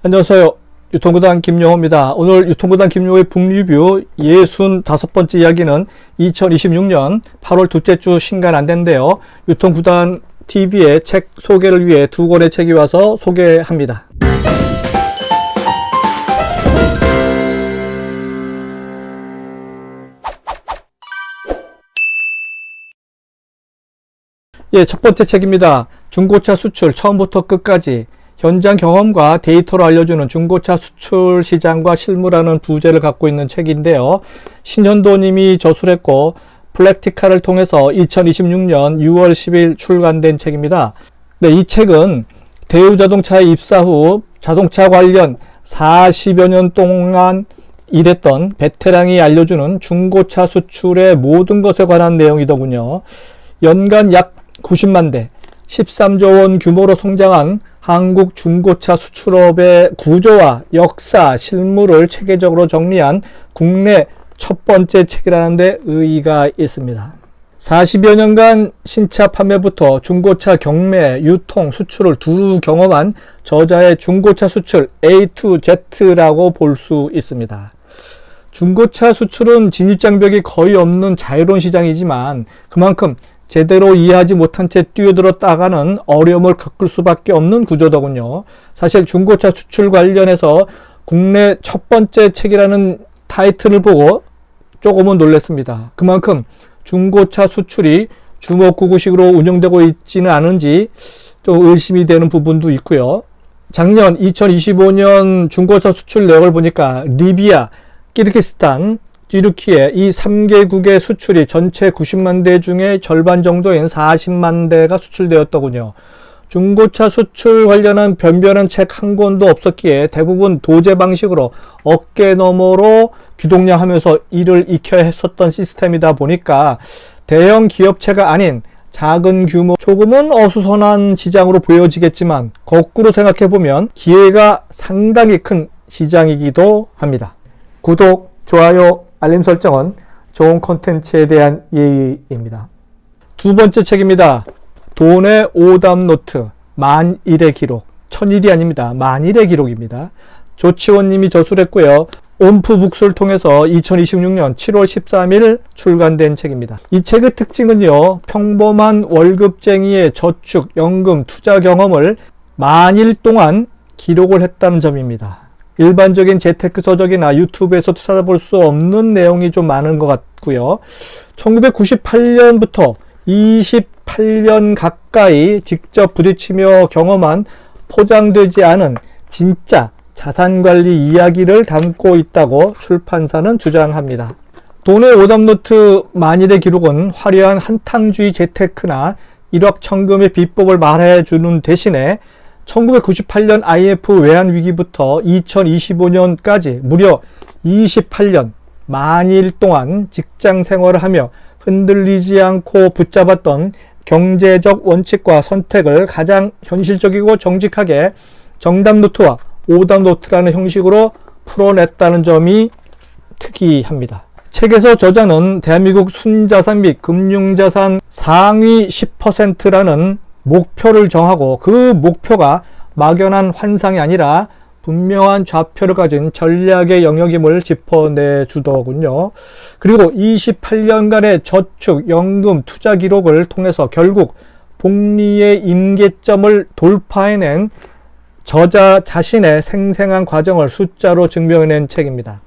안녕하세요. 유통구단 김용호입니다. 오늘 유통구단 김용호의 북리뷰 65번째 이야기는 2026년 8월 둘째 주 신간 안대인데요. 유통구단 TV의 책 소개를 위해 두 권의 책이 와서 소개합니다. 첫 번째 책입니다. 중고차 수출 처음부터 끝까지 현장 경험과 데이터로 알려주는 중고차 수출 시장과 실무라는 부제를 갖고 있는 책인데요. 신현도님이 저술했고 플래티카를 통해서 2026년 6월 10일 출간된 책입니다. 이 책은 대우자동차에 입사 후 자동차 관련 40여 년 동안 일했던 베테랑이 알려주는 중고차 수출의 모든 것에 관한 내용이더군요. 연간 약 90만 대, 13조 원 규모로 성장한 한국 중고차 수출업의 구조와 역사, 실무를 체계적으로 정리한 국내 첫 번째 책이라는 데 의의가 있습니다. 40여 년간 신차 판매부터 중고차 경매, 유통, 수출을 두루 경험한 저자의 중고차 수출 A to Z라고 볼 수 있습니다. 중고차 수출은 진입장벽이 거의 없는 자유로운 시장이지만 그만큼 제대로 이해하지 못한 채 뛰어들었다가는 어려움을 겪을 수밖에 없는 구조더군요. 사실 중고차 수출 관련해서 국내 첫 번째 책이라는 타이틀을 보고 조금은 놀랐습니다. 그만큼 중고차 수출이 주먹구구식으로 운영되고 있지는 않은지 좀 의심이 되는 부분도 있고요. 작년 2025년 중고차 수출 내역을 보니까 리비아, 키르기스탄, 튀르키예 이 3개국의 수출이 전체 90만 대 중에 절반 정도인 40만 대가 수출되었더군요. 중고차 수출 관련한 변변한 책 한 권도 없었기에 대부분 도제 방식으로 어깨너머로 귀동냥하면서 일을 익혀야 했었던 시스템이다 보니까 대형 기업체가 아닌 작은 규모 조금은 어수선한 시장으로 보여지겠지만 거꾸로 생각해보면 기회가 상당히 큰 시장이기도 합니다. 구독, 좋아요, 알림 설정은 좋은 콘텐츠에 대한 예의입니다. 두 번째 책입니다. 돈의 오답노트, 만일의 기록. 1000일이 아닙니다. 만일의 기록입니다. 조치원님이 저술했고요. 옴프북스를 통해서 2026년 7월 13일 출간된 책입니다. 이 책의 특징은요, 평범한 월급쟁이의 저축, 연금, 투자 경험을 만일 동안 기록을 했다는 점입니다. 일반적인 재테크 서적이나 유튜브에서도 찾아볼 수 없는 내용이 좀 많은 것 같고요. 1998년부터 28년 가까이 직접 부딪히며 경험한 포장되지 않은 진짜 자산관리 이야기를 담고 있다고 출판사는 주장합니다. 돈의 오답노트 만일의 기록은 화려한 한탕주의 재테크나 일확천금의 비법을 말해주는 대신에 1998년 IMF 외환위기부터 2025년까지 무려 28년 만일 동안 직장 생활을 하며 흔들리지 않고 붙잡았던 경제적 원칙과 선택을 가장 현실적이고 정직하게 정답노트와 오답노트라는 형식으로 풀어냈다는 점이 특이합니다. 책에서 저자는 대한민국 순자산 및 금융자산 상위 10%라는 목표를 정하고 그 목표가 막연한 환상이 아니라 분명한 좌표를 가진 전략의 영역임을 짚어내주더군요. 그리고 28년간의 저축, 연금, 투자 기록을 통해서 결국 복리의 임계점을 돌파해낸 저자 자신의 생생한 과정을 숫자로 증명해낸 책입니다.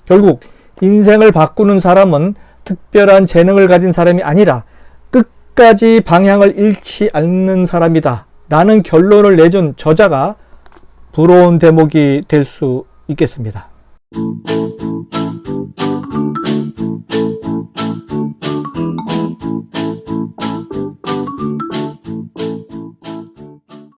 결국 인생을 바꾸는 사람은 특별한 재능을 가진 사람이 아니라 끝까지 방향을 잃지 않는 사람이다 라는 결론을 내준 저자가 부러운 대목이 될 수 있겠습니다.